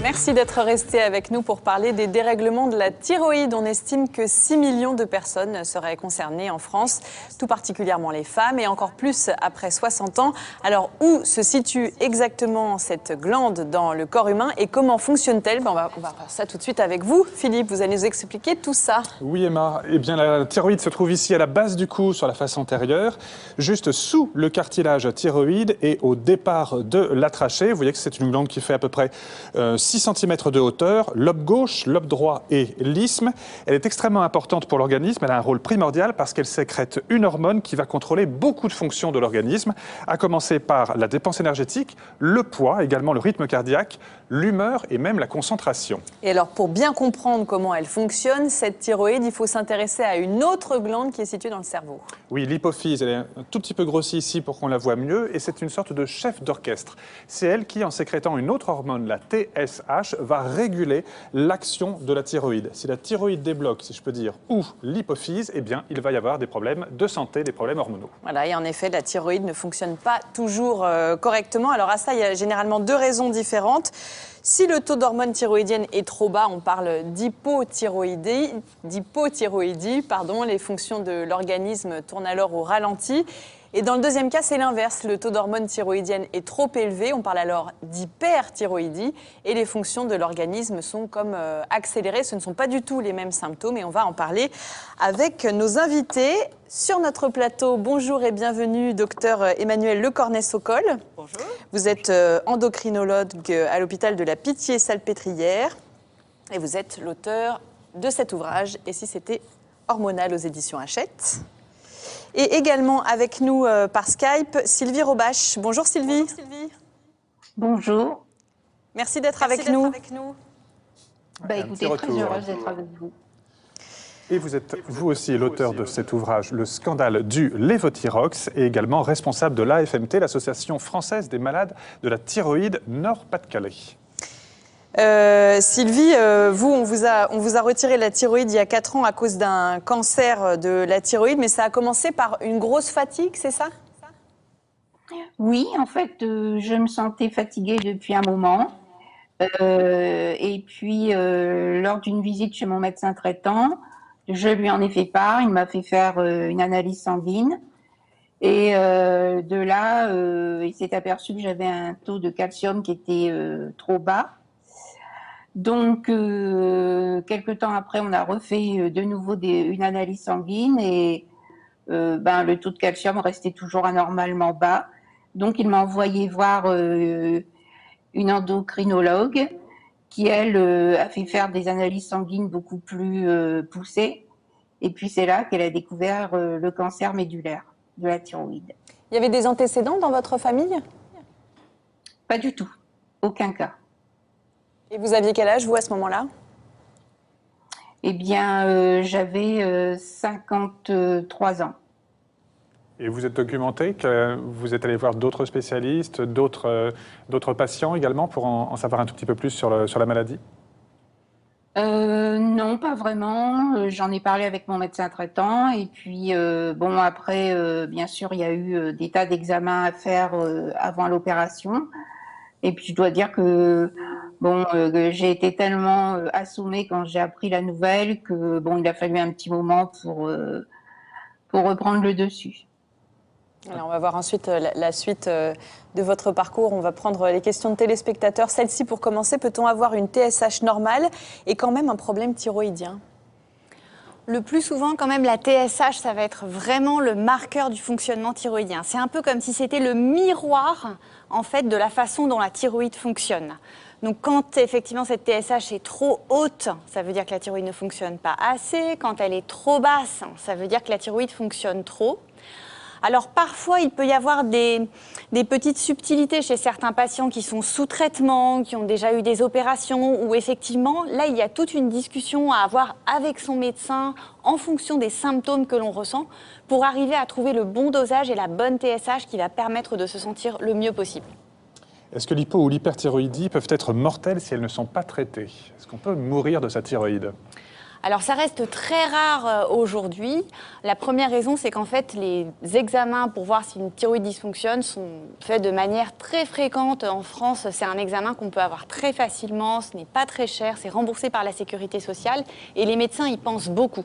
Merci d'être resté avec nous pour parler des dérèglements de la thyroïde. On estime que 6 millions de personnes seraient concernées en France, tout particulièrement les femmes et encore plus après 60 ans. Alors, où se situe exactement cette glande dans le corps humain et comment fonctionne-t-elle? On va voir ça tout de suite avec vous. Philippe, vous allez nous expliquer tout ça. Oui, Emma. Eh bien, la thyroïde se trouve ici à la base du cou, sur la face antérieure, juste sous le cartilage thyroïde et au départ de la trachée. Vous voyez que c'est une glande qui fait à peu près 6 cm de hauteur, lobe gauche, lobe droit et l'isthme. Elle est extrêmement importante pour l'organisme. Elle a un rôle primordial parce qu'elle sécrète une hormone qui va contrôler beaucoup de fonctions de l'organisme, à commencer par la dépense énergétique, le poids, également le rythme cardiaque, l'humeur et même la concentration. Et alors, pour bien comprendre comment elle fonctionne, cette thyroïde, il faut s'intéresser à une autre glande qui est située dans le cerveau. Oui, l'hypophyse, elle est un tout petit peu grossie ici pour qu'on la voie mieux et c'est une sorte de chef d'orchestre. C'est elle qui, en sécrétant une autre hormone, la TSH, va réguler l'action de la thyroïde. Si la thyroïde débloque, si je peux dire, ou l'hypophyse, eh bien, il va y avoir des problèmes de santé, des problèmes hormonaux. Voilà, et en effet, la thyroïde ne fonctionne pas toujours correctement. Alors à ça, il y a généralement deux raisons différentes. Si le taux d'hormones thyroïdiennes est trop bas, on parle d'hypothyroïdie, les fonctions de l'organisme tournent alors au ralenti. Et dans le deuxième cas, c'est l'inverse. Le taux d'hormones thyroïdiennes est trop élevé, on parle alors d'hyperthyroïdie et les fonctions de l'organisme sont comme accélérées. Ce ne sont pas du tout les mêmes symptômes et on va en parler avec nos invités sur notre plateau. Bonjour et bienvenue, docteur Emmanuel Lecornet-Socol. Bonjour. Vous êtes endocrinologue à l'hôpital de la Pitié-Salpêtrière et vous êtes l'auteur de cet ouvrage « Et si c'était hormonal » aux éditions Hachette. Et également avec nous par Skype, Sylvie Robache. Bonjour Sylvie. Bonjour Sylvie. Bonjour. Merci d'être avec nous. Écoutez, très heureuse d'être avec vous. Et vous êtes, vous aussi, l'auteur de cet ouvrage, Le scandale du lévothyrox, et également responsable de l'AFMT, l'Association française des malades de la thyroïde Nord-Pas-de-Calais. Sylvie, vous, on vous a retiré la thyroïde il y a 4 ans à cause d'un cancer de la thyroïde, mais ça a commencé par une grosse fatigue, c'est ça? Oui, en fait, je me sentais fatiguée depuis un moment. Et puis, lors d'une visite chez mon médecin traitant, je lui en ai fait part. Il m'a fait faire une analyse sanguine. Et de là, il s'est aperçu que j'avais un taux de calcium qui était trop bas. Donc, quelque temps après, on a refait de nouveau une analyse sanguine et le taux de calcium restait toujours anormalement bas. Donc, il m'a envoyé voir une endocrinologue qui, elle, a fait faire des analyses sanguines beaucoup plus poussées. Et puis, c'est là qu'elle a découvert le cancer médulaire de la thyroïde. Il y avait des antécédents dans votre famille? Pas du tout, aucun cas. Et vous aviez quel âge, vous, à ce moment-là? Eh bien, j'avais 53 ans. Et vous êtes documenté, que vous êtes allé voir d'autres spécialistes, d'autres patients également, pour en savoir un tout petit peu plus sur la maladie? Non, pas vraiment. J'en ai parlé avec mon médecin traitant. Et puis, après, bien sûr, il y a eu des tas d'examens à faire avant l'opération. Et puis, je dois dire que j'ai été tellement assommée quand j'ai appris la nouvelle que il a fallu un petit moment pour reprendre le dessus. Alors, on va voir ensuite la suite de votre parcours. On va prendre les questions de téléspectateurs. Celle-ci, pour commencer, peut-on avoir une TSH normale et quand même un problème thyroïdien? Le plus souvent, quand même, la TSH, ça va être vraiment le marqueur du fonctionnement thyroïdien. C'est un peu comme si c'était le miroir, en fait, de la façon dont la thyroïde fonctionne. Donc, quand effectivement cette TSH est trop haute, ça veut dire que la thyroïde ne fonctionne pas assez. Quand elle est trop basse, ça veut dire que la thyroïde fonctionne trop. Alors parfois, il peut y avoir des petites subtilités chez certains patients qui sont sous traitement, qui ont déjà eu des opérations, où effectivement, là, il y a toute une discussion à avoir avec son médecin en fonction des symptômes que l'on ressent pour arriver à trouver le bon dosage et la bonne TSH qui va permettre de se sentir le mieux possible. Est-ce que l'hypo ou l'hyperthyroïdie peuvent être mortelles si elles ne sont pas traitées? Est-ce qu'on peut mourir de sa thyroïde? Alors ça reste très rare aujourd'hui. La première raison, c'est qu'en fait, les examens pour voir si une thyroïde dysfonctionne sont faits de manière très fréquente. En France, c'est un examen qu'on peut avoir très facilement, ce n'est pas très cher, c'est remboursé par la sécurité sociale et les médecins y pensent beaucoup.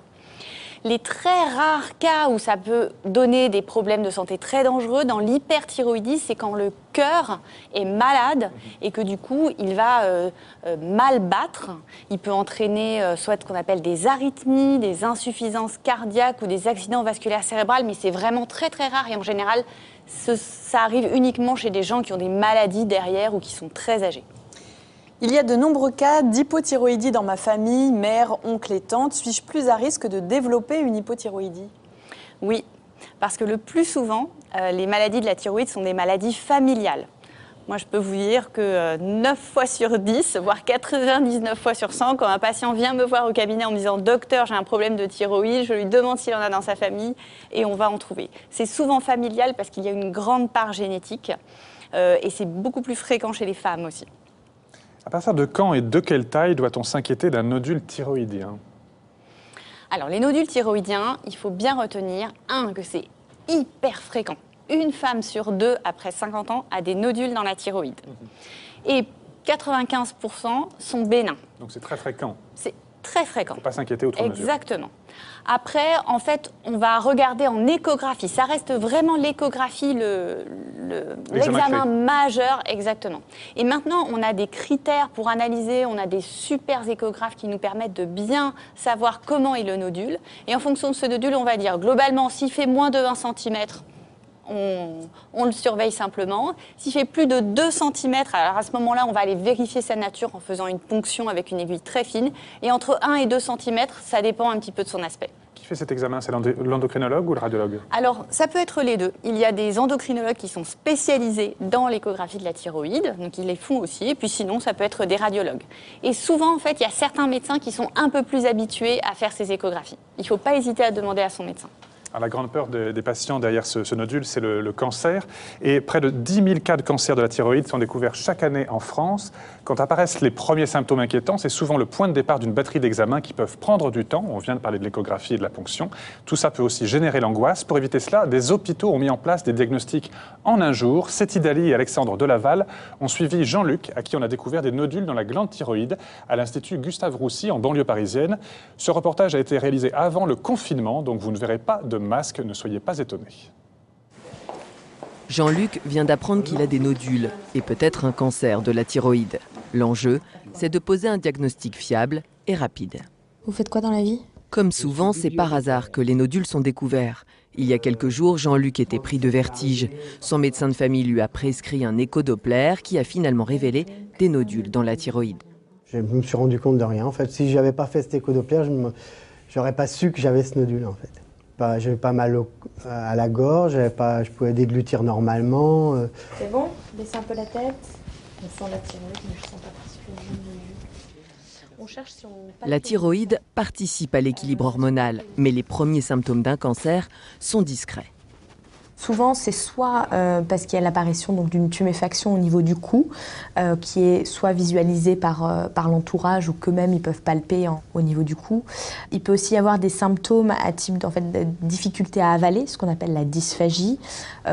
Les très rares cas où ça peut donner des problèmes de santé très dangereux dans l'hyperthyroïdie, c'est quand le cœur est malade et que du coup, il va mal battre. Il peut entraîner soit ce qu'on appelle des arythmies, des insuffisances cardiaques ou des accidents vasculaires cérébraux, mais c'est vraiment très très rare et en général, ça arrive uniquement chez des gens qui ont des maladies derrière ou qui sont très âgés. Il y a de nombreux cas d'hypothyroïdie dans ma famille, mère, oncle et tante. Suis-je plus à risque de développer une hypothyroïdie? Oui, parce que le plus souvent, les maladies de la thyroïde sont des maladies familiales. Moi, je peux vous dire que 9 fois sur 10, voire 99 fois sur 100, quand un patient vient me voir au cabinet en me disant « Docteur, j'ai un problème de thyroïde », je lui demande s'il en a dans sa famille et on va en trouver. C'est souvent familial parce qu'il y a une grande part génétique et c'est beaucoup plus fréquent chez les femmes aussi. À partir de quand et de quelle taille doit-on s'inquiéter d'un nodule thyroïdien? Alors, les nodules thyroïdiens, il faut bien retenir, que c'est hyper fréquent. Une femme sur 2, après 50 ans, a des nodules dans la thyroïde. Et 95% sont bénins. Donc c'est très fréquent. C'est très fréquent. Il ne faut pas s'inquiéter outre mesure. Exactement. Après, en fait, on va regarder en échographie. Ça reste vraiment l'échographie, l'examen majeur, exactement. Et maintenant, on a des critères pour analyser. On a des super échographes qui nous permettent de bien savoir comment est le nodule. Et en fonction de ce nodule, on va dire, globalement, s'il fait moins de 1 cm, on le surveille simplement. S'il fait plus de 2 cm, alors à ce moment-là, on va aller vérifier sa nature en faisant une ponction avec une aiguille très fine. Et entre 1 et 2 cm, ça dépend un petit peu de son aspect. Qui fait cet examen? C'est l'endocrinologue ou le radiologue? Alors, ça peut être les deux. Il y a des endocrinologues qui sont spécialisés dans l'échographie de la thyroïde, donc ils les font aussi. Et puis sinon, ça peut être des radiologues. Et souvent, en fait, il y a certains médecins qui sont un peu plus habitués à faire ces échographies. Il ne faut pas hésiter à demander à son médecin. Alors, la grande peur des patients derrière ce nodule, c'est le cancer. Et près de 10 000 cas de cancer de la thyroïde sont découverts chaque année en France. Quand apparaissent les premiers symptômes inquiétants, c'est souvent le point de départ d'une batterie d'examens qui peuvent prendre du temps. On vient de parler de l'échographie et de la ponction. Tout ça peut aussi générer l'angoisse. Pour éviter cela, des hôpitaux ont mis en place des diagnostics en un jour. Séti Dali et Alexandre Delaval ont suivi Jean-Luc, à qui on a découvert des nodules dans la glande thyroïde à l'Institut Gustave Roussy en banlieue parisienne. Ce reportage a été réalisé avant le confinement, donc vous ne verrez pas de masque, ne soyez pas étonnés. Jean-Luc vient d'apprendre qu'il a des nodules et peut-être un cancer de la thyroïde. L'enjeu, c'est de poser un diagnostic fiable et rapide. Vous faites quoi dans la vie? Comme souvent, c'est par hasard que les nodules sont découverts. Il y a quelques jours, Jean-Luc était pris de vertige. Son médecin de famille lui a prescrit un écho-doppler qui a finalement révélé des nodules dans la thyroïde. Je me suis rendu compte de rien. En fait, si je n'avais pas fait cet écho-doppler, je n'aurais pas su que j'avais ce nodule, en fait. J'avais pas mal à la gorge, je pouvais déglutir normalement. C'est bon? Baissez un peu la tête. On sent la thyroïde, mais je ne sens pas particulièrement de jus. On cherche si on... La thyroïde participe à l'équilibre hormonal, mais les premiers symptômes d'un cancer sont discrets. Souvent, c'est soit parce qu'il y a l'apparition d'une tuméfaction au niveau du cou, qui est soit visualisée par l'entourage ou qu'eux-mêmes ils peuvent palper au niveau du cou. Il peut aussi y avoir des symptômes à type de difficulté à avaler, ce qu'on appelle la dysphagie,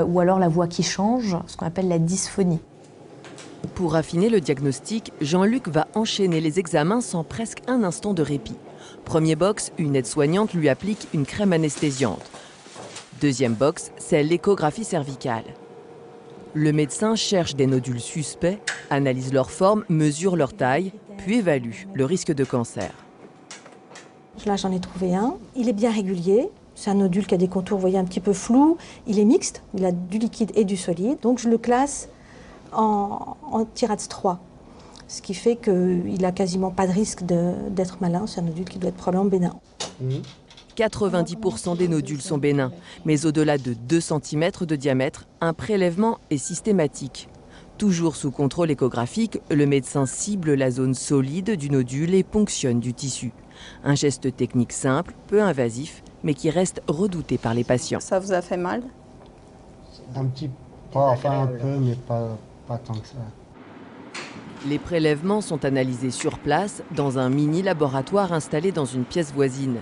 ou alors la voix qui change, ce qu'on appelle la dysphonie. Pour affiner le diagnostic, Jean-Luc va enchaîner les examens sans presque un instant de répit. Premier box, une aide-soignante lui applique une crème anesthésiante. Deuxième box, c'est l'échographie cervicale. Le médecin cherche des nodules suspects, analyse leur forme, mesure leur taille, puis évalue le risque de cancer. Là, j'en ai trouvé un. Il est bien régulier. C'est un nodule qui a des contours, vous voyez, un petit peu flous. Il est mixte, il a du liquide et du solide. Donc, je le classe en TIRADS 3. Ce qui fait qu'il n'a quasiment pas de risque d'être malin. C'est un nodule qui doit être probablement bénin. 90% des nodules sont bénins, mais au-delà de 2 cm de diamètre, un prélèvement est systématique. Toujours sous contrôle échographique, le médecin cible la zone solide du nodule et ponctionne du tissu. Un geste technique simple, peu invasif, mais qui reste redouté par les patients. Ça vous a fait mal? Un petit peu, enfin un peu, mais pas tant que ça. Les prélèvements sont analysés sur place dans un mini-laboratoire installé dans une pièce voisine.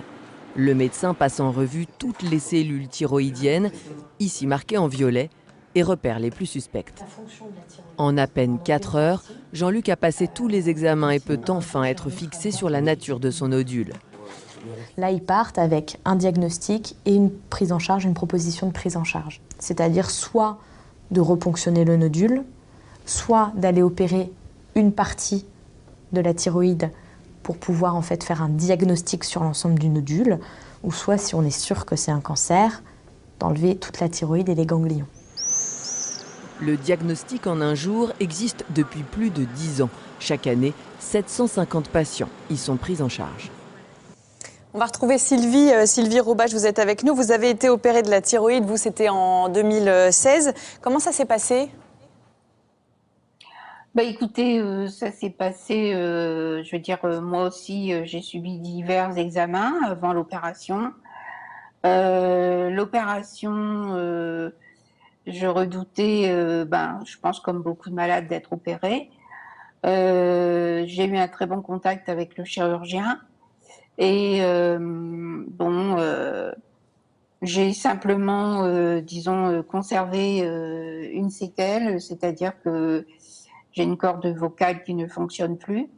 Le médecin passe en revue toutes les cellules thyroïdiennes, ici marquées en violet, et repère les plus suspectes. En à peine 4 heures, Jean-Luc a passé tous les examens et peut enfin être fixé sur la nature de son nodule. Là, ils partent avec un diagnostic et une prise en charge, une proposition de prise en charge. C'est-à-dire soit de reponctionner le nodule, soit d'aller opérer une partie de la thyroïde pour pouvoir en fait faire un diagnostic sur l'ensemble du nodule, ou soit, si on est sûr que c'est un cancer, d'enlever toute la thyroïde et les ganglions. Le diagnostic en un jour existe depuis plus de 10 ans. Chaque année, 750 patients y sont pris en charge. On va retrouver Sylvie. Sylvie Robach, vous êtes avec nous. Vous avez été opérée de la thyroïde, vous, c'était en 2016. Comment ça s'est passé ? Bah écoutez, ça s'est passé, je veux dire, moi aussi, j'ai subi divers examens avant l'opération. L'opération, je redoutais, je pense comme beaucoup de malades, d'être opérée. J'ai eu un très bon contact avec le chirurgien. Et j'ai simplement, disons, conservé une séquelle, c'est-à-dire que j'ai une corde vocale qui ne fonctionne plus.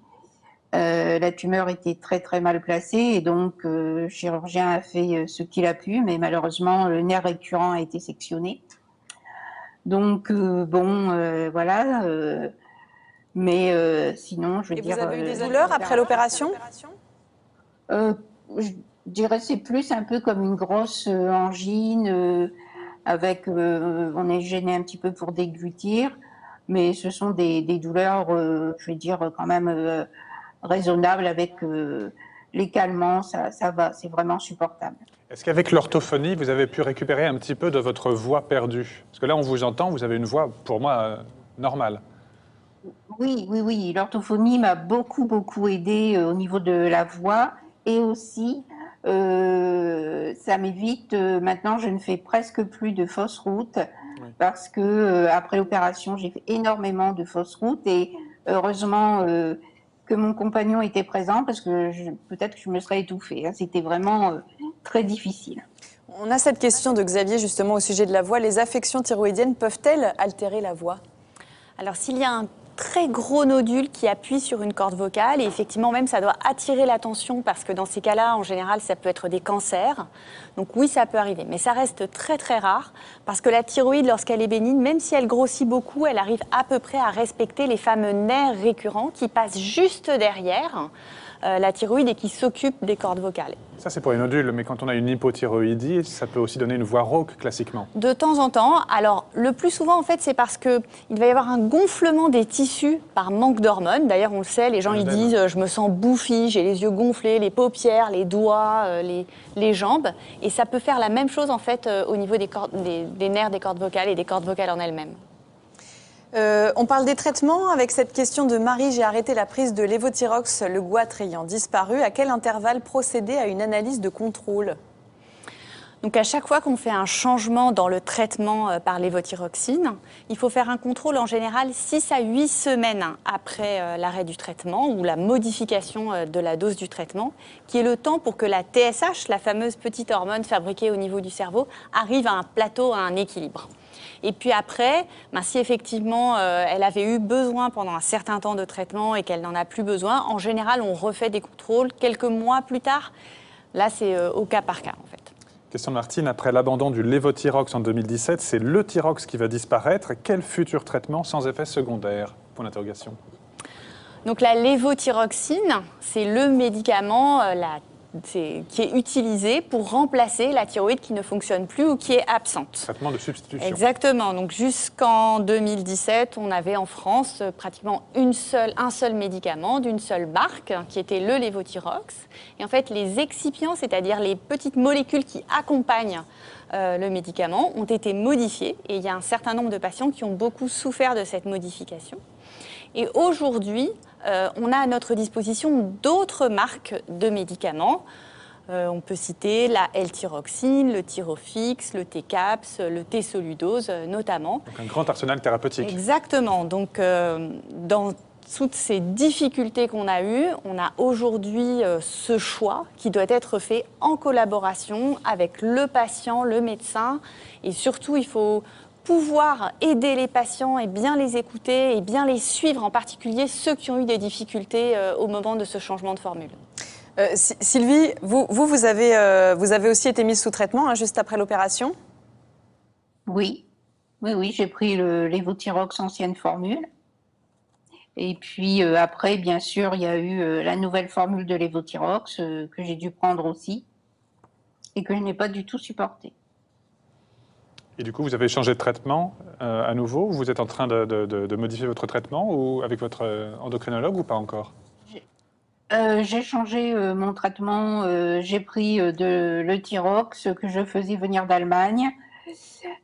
La tumeur était très très mal placée et donc le chirurgien a fait ce qu'il a pu, mais malheureusement le nerf récurrent a été sectionné. Donc voilà. Mais sinon, je veux dire. Et vous avez eu des douleurs après l'opération ? Je dirais c'est plus un peu comme une grosse angine avec on est gêné un petit peu pour déglutir, mais ce sont des douleurs, je vais dire quand même raisonnables avec les calmants, ça va, c'est vraiment supportable. Est-ce qu'avec l'orthophonie, vous avez pu récupérer un petit peu de votre voix perdue? Parce que là, on vous entend, vous avez une voix, pour moi, normale. Oui, l'orthophonie m'a beaucoup aidé au niveau de la voix. Et aussi, ça m'évite, maintenant je ne fais presque plus de fausses routes parce que après l'opération, j'ai fait énormément de fausses routes et heureusement que mon compagnon était présent parce que peut-être que je me serais étouffée. Hein. C'était vraiment très difficile. On a cette question de Xavier justement au sujet de la voix. Les affections thyroïdiennes peuvent-elles altérer la voix ? Alors s'il y a un très gros nodule qui appuie sur une corde vocale et effectivement même ça doit attirer l'attention parce que dans ces cas-là en général ça peut être des cancers, donc oui ça peut arriver mais ça reste très très rare parce que la thyroïde lorsqu'elle est bénigne, même si elle grossit beaucoup, elle arrive à peu près à respecter les fameux nerfs récurrents qui passent juste derrière la thyroïde et qui s'occupent des cordes vocales. Ça, c'est pour les nodules, mais quand on a une hypothyroïdie, ça peut aussi donner une voix rauque, classiquement. De temps en temps. Alors, le plus souvent, en fait, c'est parce qu'il va y avoir un gonflement des tissus par manque d'hormones. D'ailleurs, on le sait, les gens, ils disent « je me sens bouffi, j'ai les yeux gonflés, les paupières, les doigts, les jambes ». Et ça peut faire la même chose, en fait, au niveau des nerfs des cordes vocales et des cordes vocales en elles-mêmes. On parle des traitements avec cette question de Marie. J'ai arrêté la prise de lévothyrox, le goitre ayant disparu. À quel intervalle procéder à une analyse de contrôle ? Donc à chaque fois qu'on fait un changement dans le traitement par lévothyroxine, il faut faire un contrôle en général 6 à 8 semaines après l'arrêt du traitement ou la modification de la dose du traitement, qui est le temps pour que la TSH, la fameuse petite hormone fabriquée au niveau du cerveau, arrive à un plateau, à un équilibre. Et puis après, si effectivement elle avait eu besoin pendant un certain temps de traitement et qu'elle n'en a plus besoin, en général on refait des contrôles quelques mois plus tard. Là c'est au cas par cas en fait. Question de Martine, après l'abandon du lévothyrox en 2017, c'est le thyrox qui va disparaître. Quel futur traitement sans effet secondaire ? Point d'interrogation. Donc la lévothyroxine, c'est le médicament qui est utilisé pour remplacer la thyroïde qui ne fonctionne plus ou qui est absente. Traitement de substitution. Exactement. Donc jusqu'en 2017, on avait en France pratiquement un seul médicament d'une seule marque, qui était le lévothyrox. Et en fait, les excipients, c'est-à-dire les petites molécules qui accompagnent le médicament, ont été modifiés. Et il y a un certain nombre de patients qui ont beaucoup souffert de cette modification. Et aujourd'hui, on a à notre disposition d'autres marques de médicaments. On peut citer la L-thyroxine, le Thyrofix, le T-Caps, le T-Soludose notamment. Donc un grand arsenal thérapeutique. Exactement. Donc dans toutes ces difficultés qu'on a eues, on a aujourd'hui ce choix qui doit être fait en collaboration avec le patient, le médecin. Et surtout, il faut pouvoir aider les patients et bien les écouter et bien les suivre, en particulier ceux qui ont eu des difficultés au moment de ce changement de formule. Sylvie, vous avez aussi été mise sous traitement hein, juste après l'opération? Oui, j'ai pris le Levothyrox ancienne formule. Et puis après, bien sûr, il y a eu la nouvelle formule de Levothyrox que j'ai dû prendre aussi et que je n'ai pas du tout supporté. Et du coup, vous avez changé de traitement à nouveau? Vous êtes en train de modifier votre traitement ou avec votre endocrinologue ou pas encore? J'ai changé mon traitement. J'ai pris le Thyrox que je faisais venir d'Allemagne.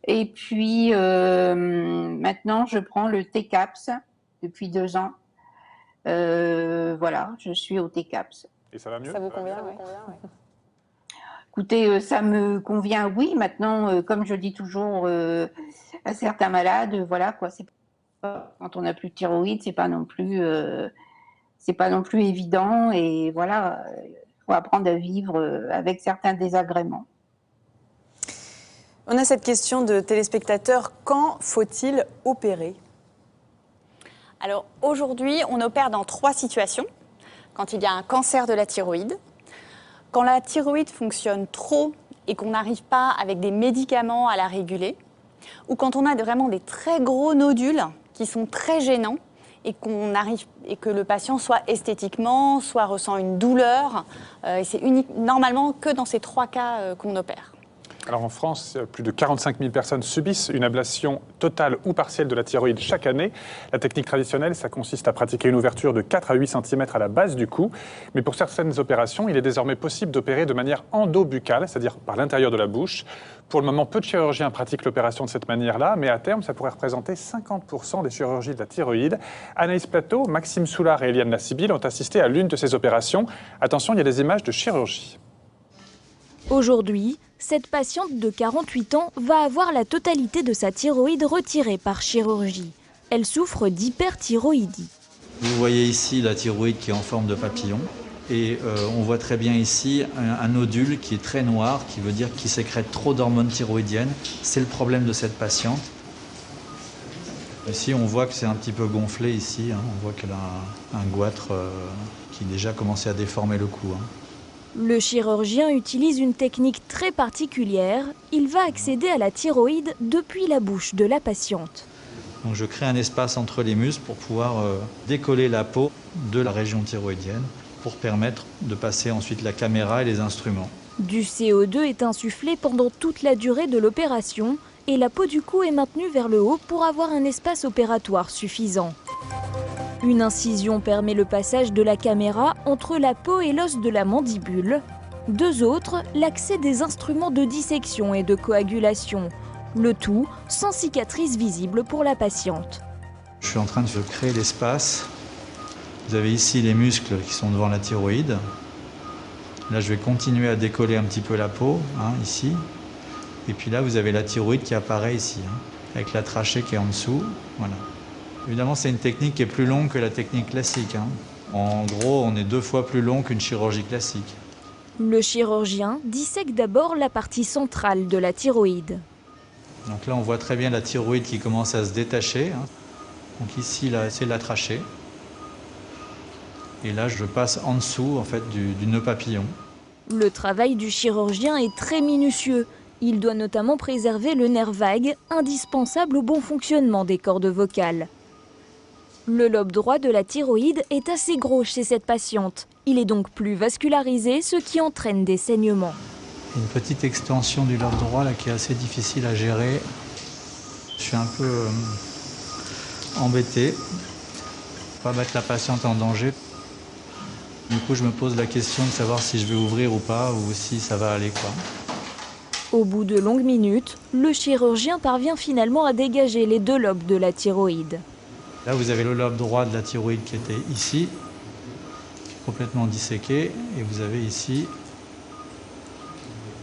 Et puis maintenant, je prends le T-Caps depuis 2 ans. Voilà, je suis au T-Caps. Et ça va mieux? Ça vous convient? Écoutez, ça me convient, oui. Maintenant, comme je dis toujours à certains malades, voilà quoi. C'est pas, quand on n'a plus de thyroïde, c'est pas non plus évident. Et voilà, il faut apprendre à vivre avec certains désagréments. On a cette question de téléspectateurs. Quand faut-il opérer? Alors aujourd'hui, on opère dans 3 situations. Quand il y a un cancer de la thyroïde, quand la thyroïde fonctionne trop et qu'on n'arrive pas avec des médicaments à la réguler, ou quand on a vraiment des très gros nodules qui sont très gênants et que le patient soit esthétiquement, soit ressent une douleur. Et c'est normalement que dans ces 3 cas qu'on opère. Alors en France, plus de 45 000 personnes subissent une ablation totale ou partielle de la thyroïde chaque année. La technique traditionnelle, ça consiste à pratiquer une ouverture de 4 à 8 cm à la base du cou. Mais pour certaines opérations, il est désormais possible d'opérer de manière endobuccale, c'est-à-dire par l'intérieur de la bouche. Pour le moment, peu de chirurgiens pratiquent l'opération de cette manière-là, mais à terme, ça pourrait représenter 50% des chirurgies de la thyroïde. Anaïs Plateau, Maxime Soulard et Eliane Lassibille ont assisté à l'une de ces opérations. Attention, il y a des images de chirurgie. Aujourd'hui, cette patiente de 48 ans va avoir la totalité de sa thyroïde retirée par chirurgie. Elle souffre d'hyperthyroïdie. Vous voyez ici la thyroïde qui est en forme de papillon. Et on voit très bien ici un nodule qui est très noir, qui veut dire qu'il sécrète trop d'hormones thyroïdiennes. C'est le problème de cette patiente. Ici, on voit que c'est un petit peu gonflé ici. Hein. On voit qu'elle a un goitre qui a déjà commencé à déformer le cou. Hein. Le chirurgien utilise une technique très particulière. Il va accéder à la thyroïde depuis la bouche de la patiente. Donc je crée un espace entre les muscles pour pouvoir décoller la peau de la région thyroïdienne pour permettre de passer ensuite la caméra et les instruments. Du CO2 est insufflé pendant toute la durée de l'opération et la peau du cou est maintenue vers le haut pour avoir un espace opératoire suffisant. Une incision permet le passage de la caméra entre la peau et l'os de la mandibule. 2 autres, l'accès des instruments de dissection et de coagulation. Le tout sans cicatrice visible pour la patiente. Je suis en train de créer l'espace. Vous avez ici les muscles qui sont devant la thyroïde. Là, je vais continuer à décoller un petit peu la peau, hein, ici. Et puis là, vous avez la thyroïde qui apparaît ici, hein, avec la trachée qui est en dessous. Voilà. Évidemment, c'est une technique qui est plus longue que la technique classique. Hein. En gros, on est 2 fois plus long qu'une chirurgie classique. Le chirurgien dissèque d'abord la partie centrale de la thyroïde. Donc là, on voit très bien la thyroïde qui commence à se détacher. Hein. Donc ici, là, c'est la trachée. Et là, je passe en dessous en fait, du nœud papillon. Le travail du chirurgien est très minutieux. Il doit notamment préserver le nerf vague, indispensable au bon fonctionnement des cordes vocales. Le lobe droit de la thyroïde est assez gros chez cette patiente. Il est donc plus vascularisé, ce qui entraîne des saignements. Une petite extension du lobe droit là, qui est assez difficile à gérer. Je suis un peu embêté. Pas mettre la patiente en danger. Du coup, je me pose la question de savoir si je vais ouvrir ou pas, ou si ça va aller, quoi. Au bout de longues minutes, le chirurgien parvient finalement à dégager les 2 lobes de la thyroïde. Là, vous avez le lobe droit de la thyroïde qui était ici, qui est complètement disséqué, et vous avez ici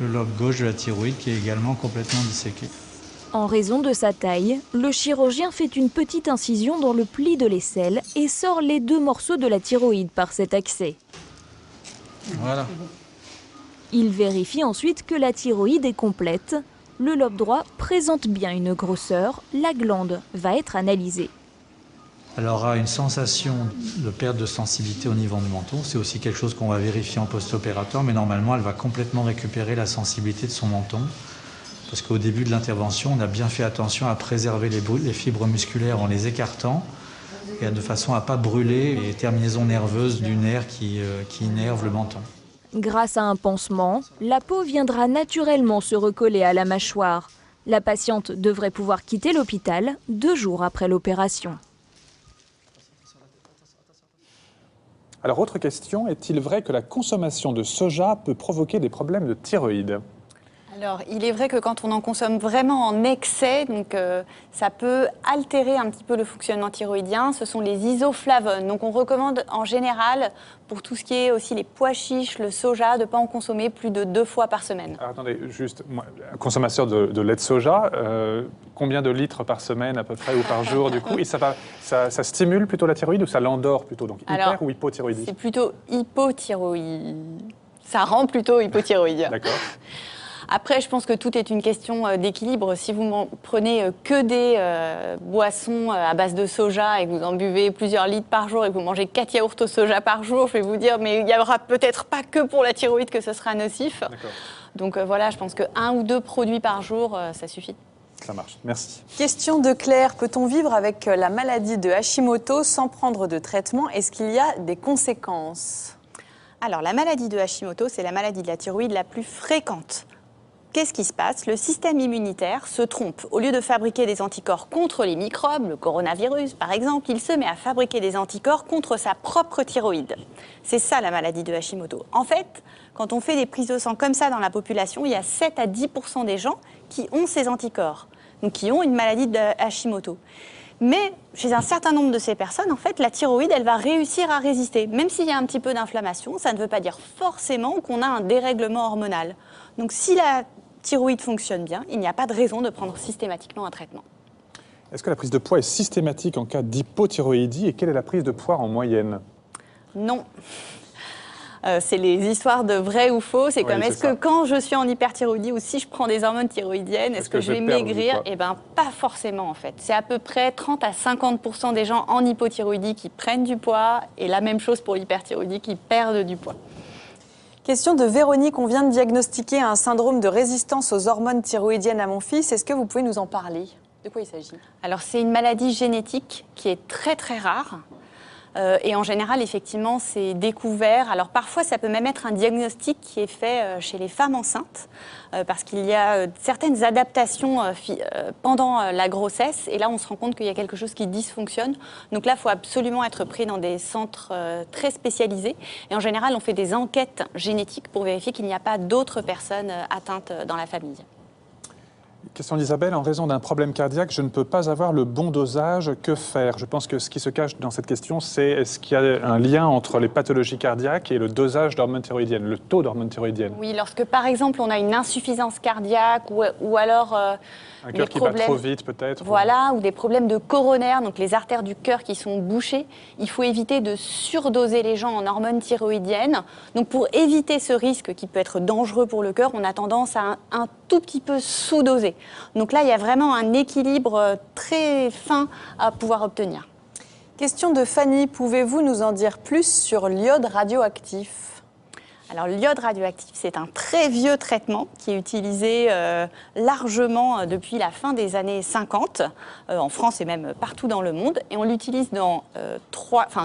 le lobe gauche de la thyroïde qui est également complètement disséqué. En raison de sa taille, le chirurgien fait une petite incision dans le pli de l'aisselle et sort les 2 morceaux de la thyroïde par cet accès. Voilà. Il vérifie ensuite que la thyroïde est complète. Le lobe droit présente bien une grosseur. La glande va être analysée. Elle aura une sensation de perte de sensibilité au niveau du menton. C'est aussi quelque chose qu'on va vérifier en post-opératoire, mais normalement, elle va complètement récupérer la sensibilité de son menton. Parce qu'au début de l'intervention, on a bien fait attention à préserver les fibres musculaires en les écartant et de façon à ne pas brûler les terminaisons nerveuses du nerf qui innerve le menton. Grâce à un pansement, la peau viendra naturellement se recoller à la mâchoire. La patiente devrait pouvoir quitter l'hôpital 2 jours après l'opération. Alors, autre question, est-il vrai que la consommation de soja peut provoquer des problèmes de thyroïde ? Alors, il est vrai que quand on en consomme vraiment en excès, donc, ça peut altérer un petit peu le fonctionnement thyroïdien. Ce sont les isoflavones. Donc, on recommande en général, pour tout ce qui est aussi les pois chiches, le soja, de ne pas en consommer plus de 2 fois par semaine. Alors, attendez, juste, moi, consommateur de lait de soja, combien de litres par semaine à peu près ou par jour du coup? Et ça stimule plutôt la thyroïde ou ça l'endort plutôt? Donc hyper ou hypothyroïdie? C'est plutôt hypothyroïde. Ça rend plutôt hypothyroïde. D'accord. Après, je pense que tout est une question d'équilibre. Si vous prenez que des boissons à base de soja et que vous en buvez plusieurs litres par jour et que vous mangez 4 yaourts au soja par jour, je vais vous dire, mais il n'y aura peut-être pas que pour la thyroïde que ce sera nocif. Donc voilà, je pense que 1 ou 2 produits par jour, ça suffit. Ça marche, merci. Question de Claire, peut-on vivre avec la maladie de Hashimoto sans prendre de traitement? Est-ce qu'il y a des conséquences? Alors, la maladie de Hashimoto, c'est la maladie de la thyroïde la plus fréquente. Qu'est-ce qui se passe? Le système immunitaire se trompe. Au lieu de fabriquer des anticorps contre les microbes, le coronavirus par exemple, il se met à fabriquer des anticorps contre sa propre thyroïde. C'est ça la maladie de Hashimoto. En fait, quand on fait des prises de sang comme ça dans la population, il y a 7 à 10% des gens qui ont ces anticorps, donc qui ont une maladie de Hashimoto. Mais chez un certain nombre de ces personnes, en fait, la thyroïde, elle va réussir à résister. Même s'il y a un petit peu d'inflammation, ça ne veut pas dire forcément qu'on a un dérèglement hormonal. Donc si la thyroïde fonctionne bien, il n'y a pas de raison de prendre systématiquement un traitement. Est-ce que la prise de poids est systématique en cas d'hypothyroïdie et quelle est la prise de poids en moyenne? Non. C'est les histoires de vrai ou faux. C'est comme, est-ce que quand je suis en hyperthyroïdie ou si je prends des hormones thyroïdiennes, est-ce que je vais maigrir? Eh bien, pas forcément en fait. C'est à peu près 30 à 50% des gens en hypothyroïdie qui prennent du poids et la même chose pour l'hyperthyroïdie qui perdent du poids. Question de Véronique, on vient de diagnostiquer un syndrome de résistance aux hormones thyroïdiennes à mon fils. Est-ce que vous pouvez nous en parler? De quoi il s'agit? Alors, c'est une maladie génétique qui est très très rare. Et en général, effectivement, c'est découvert. Alors parfois, ça peut même être un diagnostic qui est fait chez les femmes enceintes, parce qu'il y a certaines adaptations pendant la grossesse. Et là, on se rend compte qu'il y a quelque chose qui dysfonctionne. Donc là, il faut absolument être pris dans des centres très spécialisés. Et en général, on fait des enquêtes génétiques pour vérifier qu'il n'y a pas d'autres personnes atteintes dans la famille. Question d'Isabelle, en raison d'un problème cardiaque, je ne peux pas avoir le bon dosage, que faire? Je pense que ce qui se cache dans cette question, c'est est-ce qu'il y a un lien entre les pathologies cardiaques et le dosage d'hormones thyroïdiennes, le taux d'hormones thyroïdiennes? Oui, lorsque par exemple on a une insuffisance cardiaque ou alors un cœur qui bat trop vite peut-être. Voilà, ou des problèmes de coronaire, donc les artères du cœur qui sont bouchées. Il faut éviter de surdoser les gens en hormones thyroïdiennes. Donc pour éviter ce risque qui peut être dangereux pour le cœur, on a tendance à un tout petit peu sous-doser. Donc là, il y a vraiment un équilibre très fin à pouvoir obtenir. Question de Fanny, pouvez-vous nous en dire plus sur l'iode radioactif? Alors, l'iode radioactif, c'est un très vieux traitement qui est utilisé largement depuis la fin des années 50, en France et même partout dans le monde. Et on l'utilise dans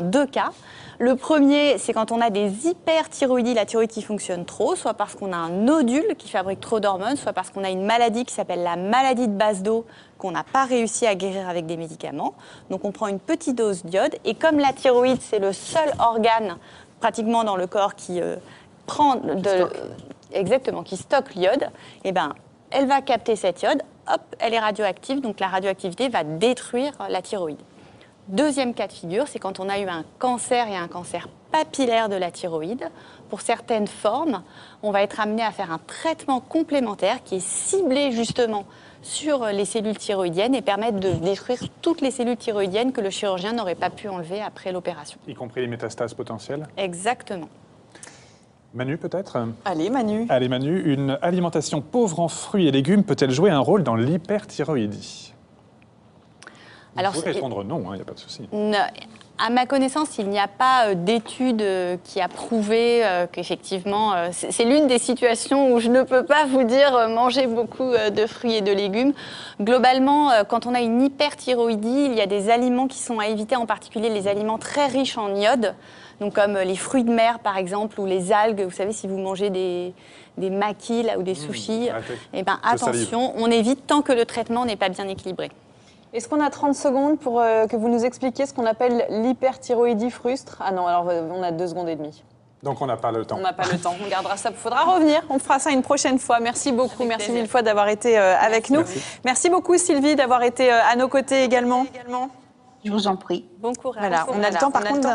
2 cas. Le premier, c'est quand on a des hyperthyroïdies, la thyroïde qui fonctionne trop, soit parce qu'on a un nodule qui fabrique trop d'hormones, soit parce qu'on a une maladie qui s'appelle la maladie de Basedow, qu'on n'a pas réussi à guérir avec des médicaments. Donc on prend une petite dose d'iode. Et comme la thyroïde, c'est le seul organe pratiquement dans le corps qui qui stocke l'iode, eh ben, elle va capter cette iode, hop, elle est radioactive, donc la radioactivité va détruire la thyroïde. Deuxième cas de figure, c'est quand on a eu un cancer et un cancer papillaire de la thyroïde. Pour certaines formes, on va être amené à faire un traitement complémentaire qui est ciblé justement sur les cellules thyroïdiennes et permettre de détruire toutes les cellules thyroïdiennes que le chirurgien n'aurait pas pu enlever après l'opération. Y compris les métastases potentielles? Exactement. Manu, peut-être? Allez, Manu. Allez, Manu, une alimentation pauvre en fruits et légumes peut-elle jouer un rôle dans l'hyperthyroïdie? Alors, vous pouvez répondre non, il n'y a pas de souci. À ma connaissance, il n'y a pas d'étude qui a prouvé qu'effectivement, c'est l'une des situations où je ne peux pas vous dire manger beaucoup de fruits et de légumes. Globalement, quand on a une hyperthyroïdie, il y a des aliments qui sont à éviter, en particulier les aliments très riches en iode, donc comme les fruits de mer par exemple, ou les algues. Vous savez, si vous mangez des makis là, ou des sushis, eh ben, attention, on évite tant que le traitement n'est pas bien équilibré. Est-ce qu'on a 30 secondes pour que vous nous expliquiez ce qu'on appelle l'hyperthyroïdie frustre? Ah non, alors on a 2 secondes et demie. Donc on n'a pas le temps. On n'a pas le temps, on gardera ça. Il faudra revenir, on fera ça une prochaine fois. Merci beaucoup, merci mille fois d'avoir été avec nous. Merci beaucoup Sylvie d'avoir été à nos côtés également. Je vous en prie. Bon courage. Voilà, on a le temps par contre.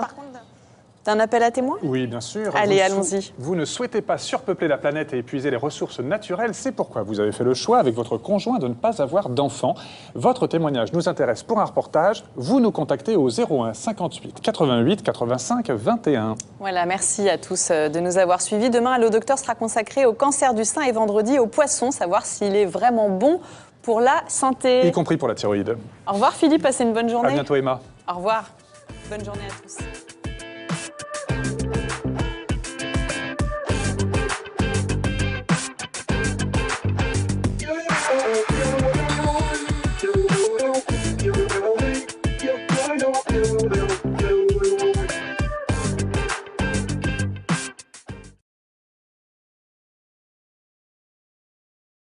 T'as un appel à témoins? Oui, bien sûr. Allez, allons-y. Vous ne souhaitez pas surpeupler la planète et épuiser les ressources naturelles. C'est pourquoi vous avez fait le choix avec votre conjoint de ne pas avoir d'enfants. Votre témoignage nous intéresse pour un reportage. Vous nous contactez au 01 58 88 85 21. Voilà, merci à tous de nous avoir suivis. Demain, Allo Docteur sera consacré au cancer du sein et vendredi au poisson, savoir s'il est vraiment bon pour la santé. Y compris pour la thyroïde. Au revoir Philippe, passez une bonne journée. À bientôt Emma. Au revoir. Bonne journée à tous.